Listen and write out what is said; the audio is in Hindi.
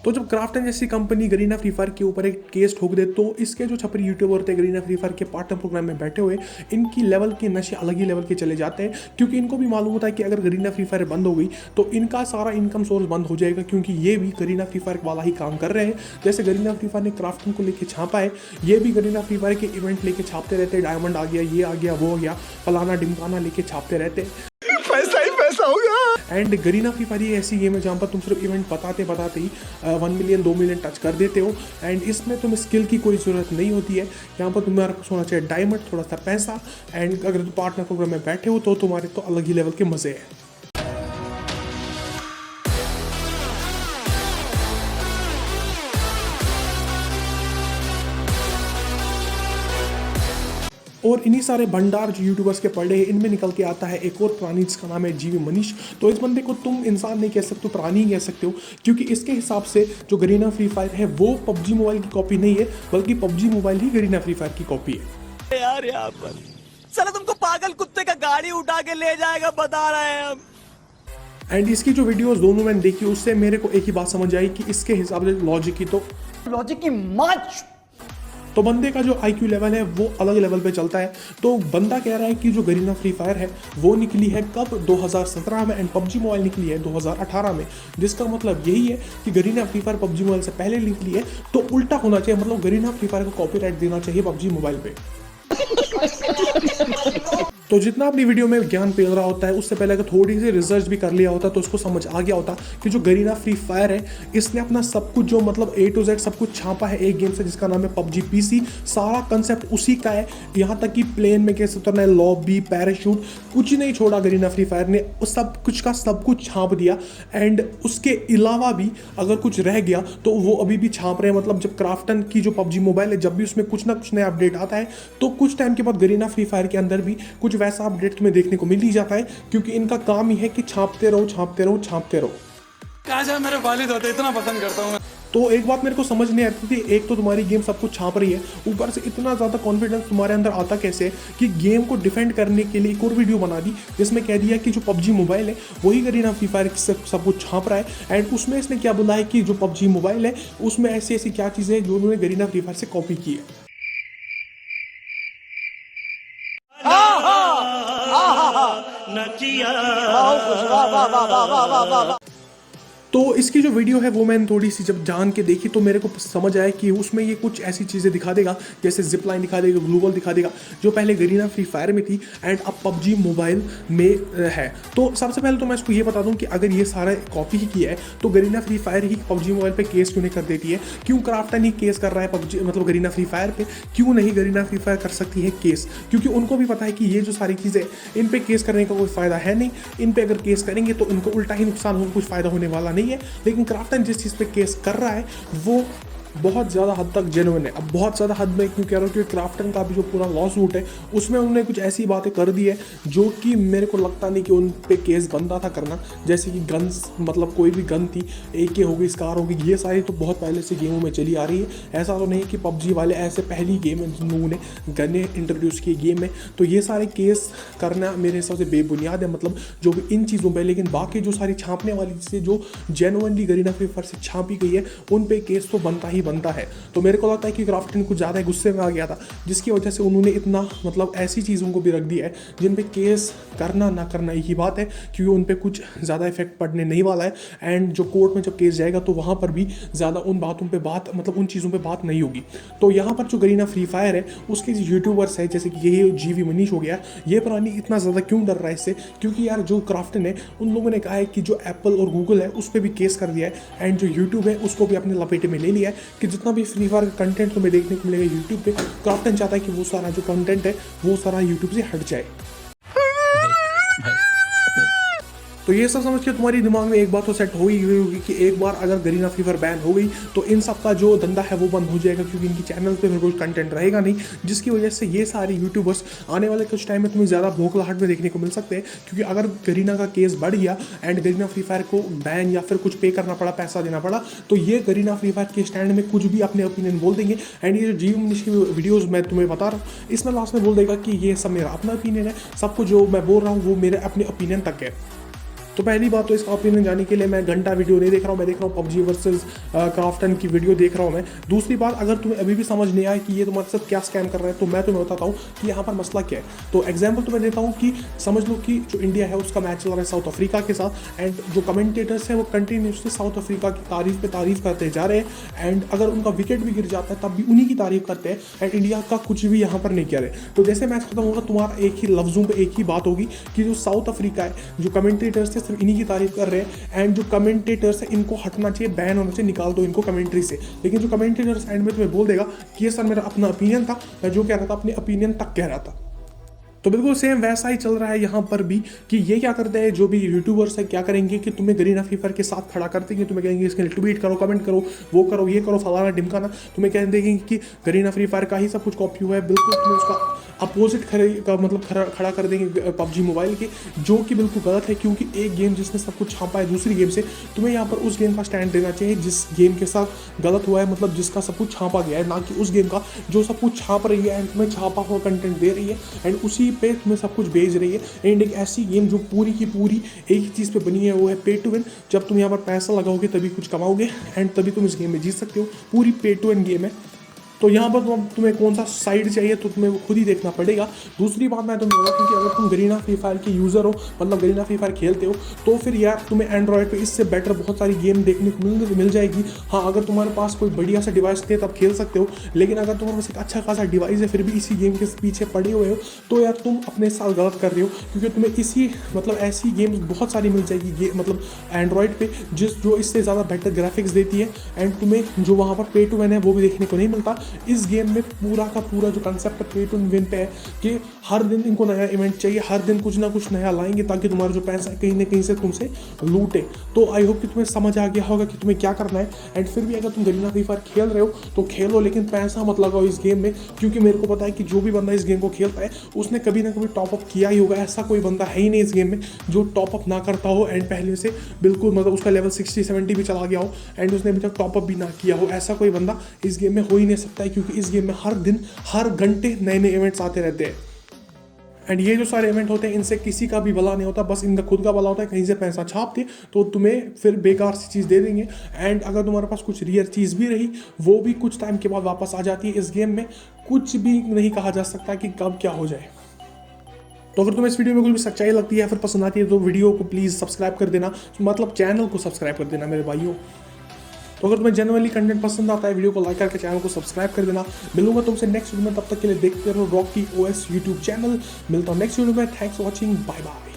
तो जब क्राफ्टन जैसी कंपनी गरीना फ्री फायर के ऊपर एक केस ठोक दे तो इसके जो छपरी यूट्यूबर होते हैं गरीना फ्री फायर के पार्टनर प्रोग्राम में बैठे हुए, इनकी लेवल के नशे अलग ही लेवल के चले जाते हैं, क्योंकि इनको भी मालूम होता है कि अगर गरीना फ्री फायर बंद हो गई तो इनका सारा इनकम सोर्स बंद हो जाएगा, क्योंकि ये भी गरीना फ्री फायर वाला ही काम कर रहे हैं। जैसे गरीना फ्री फायर ने क्राफ्टन को लेकर छापा है, ये भी गरीना फ्री फायर के इवेंट लेके छापते रहते हैं, डायमंड आ गया, ये आ गया, वो हो गया, फलाना डिमकाना लेके छापते रहते हैं। पैसा ही पैसा होगा। एंड गरीना फ्री फायर ये ऐसी गेम है जहाँ पर तुम सिर्फ इवेंट बताते ही 1 मिलियन 2 मिलियन टच कर देते हो, एंड इसमें तुम्हें स्किल की कोई ज़रूरत नहीं होती है। यहाँ पर तुम्हारे पास होना चाहिए डायमंड, थोड़ा सा पैसा, एंड अगर तुम पार्टनर प्रोग्राम में बैठे हो तो तुम्हारे तो अलग ही लेवल के मज़े हैं। और इन्हीं सारे भंडार जो यूट्यूबर्स के पड़े हैं, इनमें निकल के आता है एक और प्राणी जिसका नाम है जीवी मनीष। तो इस बंदे को तुम इंसान नहीं कह सकते हो, प्राणी कह सकते हो, क्योंकि इसके हिसाब से जो गरीना फ्री फायर है वो पबजी मोबाइल की कॉपी नहीं है, बल्कि पबजी मोबाइल ही गरीना फ्री फायर की कॉपी है। यार यहाँ पर साला तुमको पागल कुत्ते का गाड़ी उठा के ले जाएगा, बता रहे हैं हम। एंड इसकी जो वीडियोस दोनों मैंने देखी उससे मेरे को एक ही बात समझ आई कि इसके हिसाब से लॉजिक की माच तो बंदे का जो IQ लेवल है वो अलग लेवल पे चलता है। तो बंदा कह रहा है कि जो गरीना फ्री फायर है वो निकली है कब, 2017 में, एंड पबजी मोबाइल निकली है 2018 में, जिसका मतलब यही है कि Garena free fire PUBG mobile से पहले निकली है। तो उल्टा होना चाहिए, मतलब गरीना फ्री फायर को कॉपीराइट देना चाहिए पबजी मोबाइल पे। तो जितना अपनी वीडियो में ज्ञान पेल रहा होता है उससे पहले अगर थोड़ी सी रिसर्च भी कर लिया होता तो उसको समझ आ गया होता कि जो गरीना फ्री फायर है इसने अपना सब कुछ जो मतलब A to Z सब कुछ छापा है एक गेम से जिसका नाम है पबजी PC। सारा कंसेप्ट उसी का है, यहाँ तक कि प्लेन में कैसे उतरना है, लॉबी, पैराशूट, कुछ नहीं छोड़ा गरीना फ्री फायर ने, उस सब कुछ का सब कुछ छाप दिया। एंड उसके अलावा भी अगर कुछ रह गया तो वो अभी भी छाप रहे हैं। मतलब जब क्राफ्टन की जो पबजी मोबाइल है जब भी उसमें कुछ ना कुछ नया अपडेट आता है तो कुछ टाइम के बाद गरीना फ्री फायर के अंदर भी कुछ वैसा अपडेट तुम्हें देखने को मिल ही जाता है, क्योंकि इनका काम ही है कि छापते रहो छापते रहो छापते रहो। कहा जाए मेरे वालिद होते, इतना पसंद करता हूँ। तो एक बात मेरे को समझ नहीं आती थी, एक तो तुम्हारी गेम सब कुछ छाप रही है, ऊपर से इतना ज़्यादा कॉन्फिडेंस तुम्हारे अंदर आता कैसे कि गेम को डिफेंड करने के लिए एक और वीडियो बना दी जिसमें कह दिया कि जो पबजी मोबाइल है वही गरीना फ्री फायर सब कुछ छाप रहा है। एंड उसमें इसने क्या बोला है कि जो पबजी मोबाइल है उसमें ऐसी ऐसी क्या चीज़ें हैं जो उन्होंने गरीना फ्री फायर से कॉपी की है। तो इसकी जो वीडियो है वो मैंने थोड़ी सी जब जान के देखी तो मेरे को समझ आया कि उसमें ये कुछ ऐसी चीज़ें दिखा देगा, जैसे जिप लाइन दिखा देगा, ग्लूवल दिखा देगा, जो पहले गरीना फ्री फायर में थी एंड अब पबजी मोबाइल में है। तो सबसे पहले तो मैं इसको ये बता दूं कि अगर ये सारा कॉपी ही किया है तो गरीना फ्री फायर ही पबजी मोबाइल पे केस क्यों नहीं कर देती है, क्यों क्राफ्टन ही केस कर रहा है पबजी मतलब गरीना फ्री फायर पे, क्यों नहीं गरीना फ्री फायर कर सकती है केस, क्योंकि उनको भी पता है कि ये जो सारी चीज़ें इन पे केस करने का कोई फ़ायदा है नहीं, इन पे अगर केस करेंगे तो इनको उल्टा ही नुकसान होगा, कुछ फ़ायदा होने वाला नहीं है। लेकिन क्राफ्टन जिस चीज़ पे केस कर रहा है वो बहुत ज़्यादा हद तक जेन्युइन है। अब बहुत ज़्यादा हद में क्यों कह रहा हूँ, क्योंकि क्राफ्टन का भी जो पूरा लॉ सूट है उसमें उन्होंने कुछ ऐसी बातें कर दी है जो कि मेरे को लगता नहीं कि उन पे केस बनता था करना, जैसे कि गन्स, मतलब कोई भी गन थी, AK हो गई, स्कार हो गई, ये सारी तो बहुत पहले से गेमों में चली आ रही है। ऐसा तो नहीं कि पबजी वाले ऐसे पहली गेम है जिन्होंने गने इंट्रोड्यूस की गेम में, तो ये सारे केस करना मेरे हिसाब से बेबुनियाद है, मतलब जो भी इन चीज़ों पर। लेकिन बाकी जो सारी छापने वाली चीज़ें जो जेन्युइनली गरीना फ्री फायर से छापी गई है उन पे केस तो बनता है। तो मेरे को लगता है कि क्राफ्टन कुछ ज़्यादा गुस्से में आ गया था जिसकी वजह से उन्होंने इतना मतलब ऐसी चीज़ों को भी रख दिया है जिन पे केस करना ना करना एक ही बात है, क्योंकि उन पे कुछ ज़्यादा इफेक्ट पड़ने नहीं वाला है। एंड जो कोर्ट में जब केस जाएगा तो वहाँ पर भी ज़्यादा उन बातों पर बात मतलब उन चीज़ों पर बात नहीं होगी। तो यहाँ पर जो गरीना फ्री फायर है उसके यूट्यूबर्स है जैसे कि ये जीवी मनीष हो गया, ये प्राणी इतना ज़्यादा क्यों डर रहा है इससे, क्योंकि यार जो क्राफ्टन है उन लोगों ने कहा है कि जो एप्पल और गूगल है उस पर भी केस कर दिया है एंड जो यूट्यूब है उसको भी अपने लपेटे में ले लिया है कि जितना भी फ्री फायर का कंटेंट तुम्हें देखने को मिलेगा यूट्यूब पे, क्राफ्टन चाहता है कि वो सारा जो कंटेंट है वो सारा यूट्यूब से हट जाए। तो ये सब समझ के तुम्हारी दिमाग में एक बात तो सेट हो ही गई होगी कि एक बार अगर गरीना फ्री फायर बैन हो गई तो इन सब का जो धंधा है वो बंद हो जाएगा, क्योंकि इनकी चैनल पे फिर कोई कंटेंट रहेगा नहीं, जिसकी वजह से ये सारे यूट्यूबर्स आने वाले कुछ टाइम में तुम्हें ज़्यादा भोखलाहट में देखने को मिल सकते हैं। क्योंकि अगर गरीना का केस बढ़ गया एंड गरीना फ्री फायर को बैन या फिर कुछ पे करना पड़ा, पैसा देना पड़ा, तो ये गरीना फ्री फायर के स्टैंड में कुछ भी अपने ओपिनियन बोल देंगे। एंड ये जो जीव मनीष की वीडियोज़ मैं तुम्हें बता रहा हूँ इसमें लास्ट में बोल देगा कि ये सब मेरा अपना ओपिनियन है, सबको जो मैं बोल रहा हूँ वो मेरे अपने ओपिनियन तक है। तो पहली बात तो इसका ओपिनियन जाने के लिए मैं घंटा वीडियो नहीं देख रहा हूँ, मैं देख रहा हूँ पबजी वर्सेस क्राफ्टन की वीडियो देख रहा हूँ मैं। दूसरी बात, अगर तुम्हें अभी भी समझ नहीं आया कि ये तुम्हारे साथ क्या स्कैम कर रहे हैं, तो मैं तुम्हें बताता हूँ कि यहाँ पर मसला क्या है। तो एग्जाम्पल तुम्हें देता हूँ कि समझ लो कि जो इंडिया है उसका मैच चल रहा है साउथ अफ्रीका के साथ, एंड जो कमेंटेटर्स हैं वो कंटिन्यूसली साउथ अफ्रीका की तारीफ करते जा रहे हैं, एंड अगर उनका विकेट भी गिर जाता है तब भी उन्हीं की तारीफ करते हैं, एंड इंडिया का कुछ भी यहाँ पर नहीं कह रहे। तो जैसे मैच खत्म होगा तुम्हारा एक ही लफ्जों पे एक ही बात होगी कि जो साउथ अफ्रीका है, जो कमेंटेटर्स थे सिर्फ इन्हीं की तारीफ कर रहे हैं, एंड जो कमेंटेटर्स है इनको हटना चाहिए, बैन होना चाहिए, निकाल दो इनको कमेंट्री से। लेकिन जो कमेंटेटर्स एंड में तुम्हें बोल देगा कि ये सर मेरा अपना ओपिनियन था, मैं जो कह रहा था अपने ओपिनियन तक कह रहा था। तो बिल्कुल सेम वैसा ही चल रहा है यहाँ पर भी कि ये क्या करते हैं, जो भी यूट्यूबर्स है क्या करेंगे कि तुम्हें गरीना फ्री फायर के साथ खड़ा कर देंगे, तुम्हें कहेंगे इसके लिए ट्वीट करो, कमेंट करो, वो करो, ये करो, फलाना ढिमकाना, तुम्हें कह देंगे कि गरीना फ्री फायर का ही सब कुछ कॉपी हुआ है। बिल्कुल तुम्हें उसका अपोजिट खड़ा कर देंगे पबजी मोबाइल के, जो कि बिल्कुल गलत है, क्योंकि एक गेम जिसने सब कुछ छापा है दूसरी गेम से, तुम्हें यहाँ पर उस गेम का स्टैंड देना चाहिए जिस गेम के साथ गलत हुआ है, मतलब जिसका सब कुछ छापा गया है, ना कि उस गेम का जो सब कुछ छाप रही है एंड तुम्हें छापा हुआ कंटेंट दे रही है एंड उसी पे तुम्हें सब कुछ भेज रही है। एंड एक ऐसी गेम जो पूरी की पूरी एक ही चीज़ पे बनी है, वो है पे टू विन। जब तुम यहाँ पर पैसा लगाओगे तभी कुछ कमाओगे एंड तभी तुम इस गेम में जीत सकते हो। पूरी पे टू विन गेम है। तो यहाँ पर तुम्हें कौन सा साइड चाहिए तो तुम्हें वो खुद ही देखना पड़ेगा। दूसरी बात मैं तुम्हें बता दूँ कि अगर तुम गरीना फ्री फायर के यूज़र हो, मतलब गरीना फ्री फायर खेलते हो, तो फिर यार तुम्हें एंड्रॉयड पे इससे बेटर बहुत सारी गेम देखने को मिल जाएगी। हाँ, अगर तुम्हारे पास कोई बढ़िया सा डिवाइस थे तब खेल सकते हो, लेकिन अगर तुम्हारे पास एक अच्छा खासा डिवाइस है फिर भी इसी गेम के पीछे पड़े हुए हो, तो यार तुम अपने साथ गलत कर रहे हो, क्योंकि तुम्हें इसी मतलब ऐसी गेम्स बहुत सारी मिल जाएगी मतलब एंड्रॉयड पे जो इससे ज़्यादा बेटर ग्राफिक्स देती है, एंड तुम्हें जो वहाँ पर पे टू विन है वो भी देखने को नहीं मिलता। इस गेम में पूरा का पूरा जो कंसेप्ट पे टू विन पे है कि हर दिन इनको नया इवेंट चाहिए, हर दिन कुछ ना कुछ नया लाएंगे ताकि तुम्हारा जो पैसा है कहीं ना कहीं से तुमसे लूटे। तो आई होप कि तुम्हें समझ आ गया होगा कि तुम्हें क्या करना है। एंड फिर भी अगर तुम गरीना फ्री फायर खेल रहे हो तो खेलो, लेकिन पैसा मत लगाओ इस गेम में, क्योंकि मेरे को पता है कि जो भी बंदा इस गेम को खेलता है उसने कभी ना कभी टॉपअप किया ही होगा। ऐसा कोई बंदा है ही नहीं इस गेम में जो टॉपअप ना करता हो एंड पहले से बिल्कुल मतलब उसका लेवल 60-70 भी चला गया हो एंड उसने अभी तक टॉपअप भी ना किया हो। ऐसा कोई बंदा इस गेम में हो ही नहीं सकता है, क्योंकि इस गेम में हर दिन हर घंटे नए नए इवेंट्स आते रहते हैं। एंड ये जो सारे इवेंट होते हैं इनसे किसी का भी भला नहीं होता, बस इनका खुद का भला होता है। कहीं से पैसा छाप दे तो तुम्हें फिर बेकार सी चीज़ दे देंगे, एंड अगर तुम्हारे पास कुछ रियल चीज़ भी रही वो भी कुछ टाइम के बाद वापस आ जाती है। इस गेम में कुछ भी नहीं कहा जा सकता कि कब क्या हो जाए। तो अगर तुम्हें इस वीडियो में कुछ भी सच्चाई लगती है या फिर पसंद आती है तो वीडियो को प्लीज़ सब्सक्राइब कर देना, मतलब चैनल को सब्सक्राइब कर देना मेरे भाइयों। तो अगर तुम्हें जनरली कंटेंट पसंद आता है, वीडियो को लाइक करके चैनल को सब्सक्राइब कर देना। मिलूंगा तुमसे नेक्स्ट वीडियो में, तब तक के लिए देखते रहो रॉकी ओएस यूट्यूब चैनल। मिलता हूँ नेक्स्ट वीडियो में। Thanks for watching, bye bye.